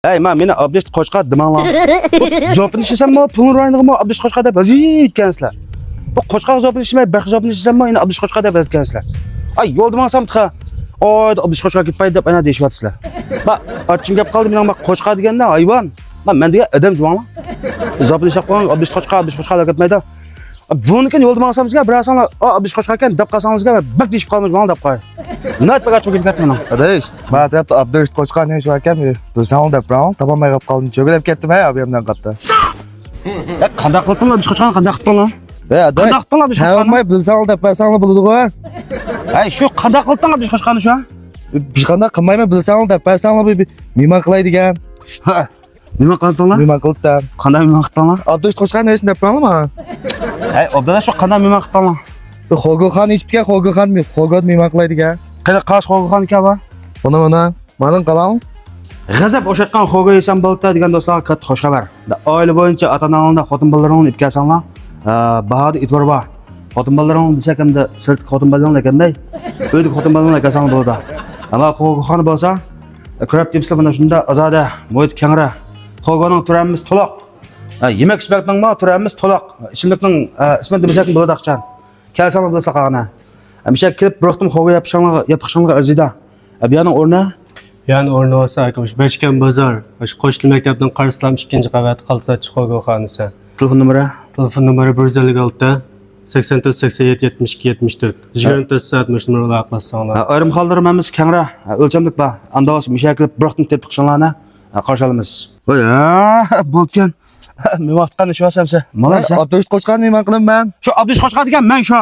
Ey, meni Abdesh Qo'chqa demanglar. Bu zopini ishlasam, pulni ro'yinig'imi Abdesh Qo'chqa deb yozayotgansizlar. Bu Qo'chqa zopini ishlamay, bir zopini ishlasam, endi Abdesh Qo'chqa deb yozgansizlar. Ay, yo'lda mansam qa, oy, Abdesh Qo'chqa ketpay deb ana deyishyapsizlar. Ba, ochim gap qoldi, mening Qo'chqa deganda hayvon. Men degan odam juvonlar. Zopini ishlab qo'ygan Abdesh Qo'chqa deb ketmaydi. Buniki yo'lda mansamizga birasanglar, Abdesh Qo'chqa ekan deb qalsangizga bak deyishib qolmiz, mana deb qo'y. Nat bagachib ketdim men. Kardeş, bana yaptı Abdülhamit Koçkan ne şu hakem mi? Bu sana da brown, tamam ben kaldım. Çok hep kettim he abi yandan kattı. Qanday qilding Abdesh Qo'chqani qanday qilding? He hadi. Qanday qilding Abdesh Qo'chqani? Tamam bu sana da ben sana buldu ko. Ay, shu qanday qilding Abdesh Qo'chqani shu? Bir kanda kılmayma bu sana da ben sana bir mimar kılaydı gen. Ha. Nima qildinglar? Mimar kılıktan. Qanday mimar qildinglar? Abdülhamit Koçkan ne işin brown mı? Ay, obdada shu qanday mimar qildinglar? Bu Xogo Khan hiçbir şey Xogo Khan mi? Xogo mimar kılaydı gen. Qani qarash qo'ygan ekan bu? Ona. Manın kalam. G'azab o'shatgan xo'ga yesam bo'ldi degan do'stlarga katta xush xabar. Oila bo'yicha ota-onanglar, xotin-bolalaringni itkasanglar, bahorda e'tibor bor. Xotin-bolalaring desa ekan-da, sirt xotin-bolalar ekan-da, uyda xotin-bolalar kasang bo'ldi. Ammo xo'g'on bo'lsa, ko'rib debsizlar mana shunda ozoda, muhit kengra. Xo'g'oning turamiz to'liq. Yemak ichmakning turamiz to'liq. Ichimlikning ismini demasakmi bo'ladi aqchan. Kelsanglar do'stlar qag'ana. Hamisha kelib bir xo'ga yapishinglar arzida. Abiyaning o'rni Yani orada olsa arkadaş, Beşken Bazar, şu Koçlu Mektep'ten Karıslam 2. qavat Qalsaçı Xogo Xanısı. telefon numeri Telefon numarı 156 84 87 72 74. 24 saat müş numaralı aqlassanlar. ayrim hollarimiz kengra o'lchamlik bor. Andos mishakil biroqni tetbiqshanlarni qarshi olamiz. Voy, bo'lgan. Men vaqtdan shu asamsa. Mana Abdülhamit Koçkan mimar kılım ben. shu Abdush Qo'chqa degan men shu.